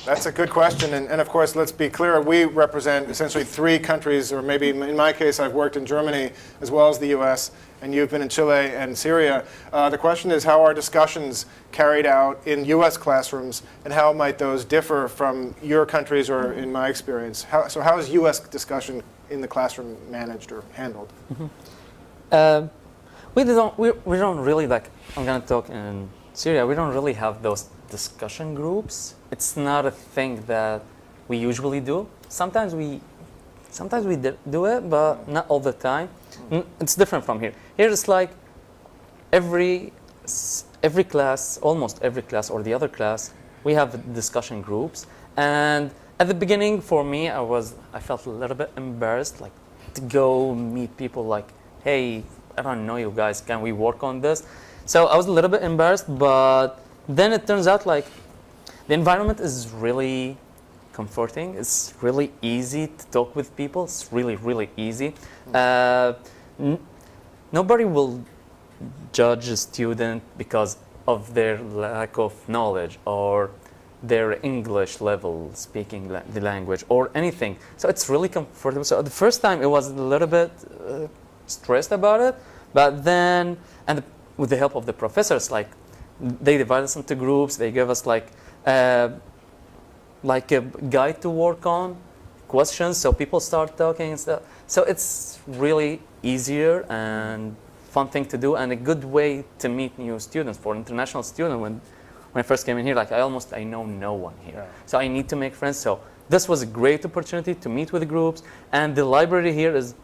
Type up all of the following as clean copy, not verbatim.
That's a good question, and of course, let's be clear, we represent essentially 3 countries, or maybe in my case, I've worked in Germany as well as the US, and you've been in Chile and Syria. The question is, how are discussions carried out in US classrooms, and how might those differ from your countries or in my experience? So how is US discussion in the classroom managed or handled? We don't really, like, I'm going to talk in Syria, we don't really have those discussion groups. It's not a thing that we usually do. Sometimes we do it, but not all the time. It's different from here. Here it's like every class, almost every class or the other class, we have discussion groups. And at the beginning, for me, I felt a little bit embarrassed, like to go meet people like, hey, I don't know you guys, can we work on this? So I was a little bit embarrassed, but then it turns out like the environment is really comforting. It's really easy to talk with people. It's really, really easy. Nobody will judge a student because of their lack of knowledge or their English level, speaking the language or anything. So it's really comfortable. So the first time it was a little bit stressed about it, but then, with the help of the professors, like they divide us into groups. They give us like a guide to work on, questions, so people start talking and stuff. So it's really easier and fun thing to do, and a good way to meet new students. For international student, when I first came in here, like I know no one here. Yeah. So I need to make friends. So this was a great opportunity to meet with groups, and the library here is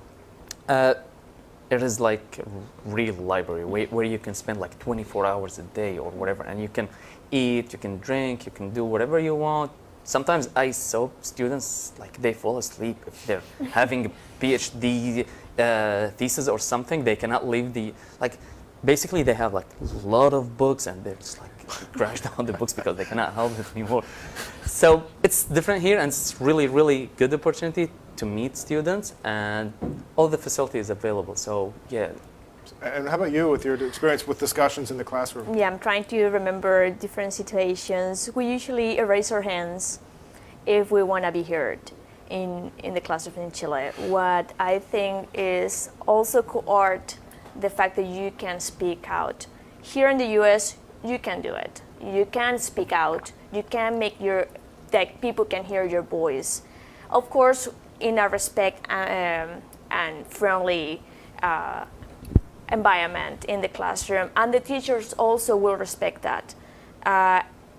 it is like a real library where you can spend like 24 hours a day or whatever, and you can eat, you can drink, you can do whatever you want. Sometimes I saw students like they fall asleep if they're having a PhD thesis or something. They cannot leave basically they have like a lot of books and they're just like crashed on the books because they cannot help it anymore. So it's different here, and it's really, really good opportunity to meet students, and all the facilities available. So yeah. And how about you with your experience with discussions in the classroom? Yeah, I'm trying to remember different situations. We usually raise our hands if we want to be heard in the classroom in Chile. What I think is also court the fact that you can speak out. Here in the US, you can do it. You can speak out. You can make that people can hear your voice. Of course, in a respect and friendly environment in the classroom, and the teachers also will respect that.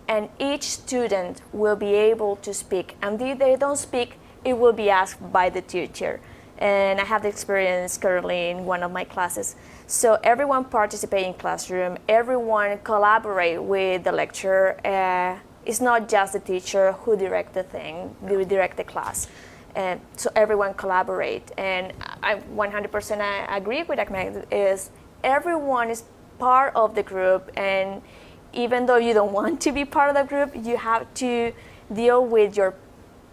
And each student will be able to speak, and if they don't speak, it will be asked by the teacher. And I have the experience currently in one of my classes. So everyone participate in classroom, everyone collaborate with the lecturer. It's not just the teacher who direct the thing, who direct the class. So everyone collaborate, and I 100% agree with Ahmed. Is everyone is part of the group, and even though you don't want to be part of the group, you have to deal with your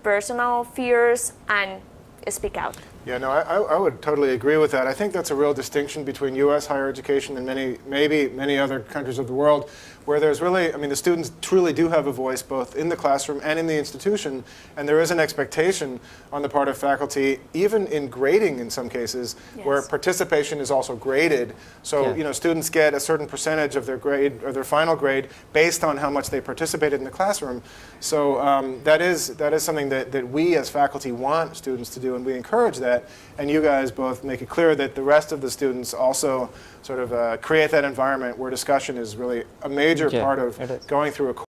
personal fears and speak out. Yeah, no, I would totally agree with that. I think that's a real distinction between U.S. higher education and maybe many other countries of the world, where there's really, the students truly do have a voice both in the classroom and in the institution, and there is an expectation on the part of faculty, even in grading in some cases, yes, where participation is also graded. So, yeah, students get a certain percentage of their grade or their final grade based on how much they participated in the classroom. So that is something that we as faculty want students to do, and we encourage that. And you guys both make it clear that the rest of the students also sort of create that environment where discussion is really a major part of going through a course.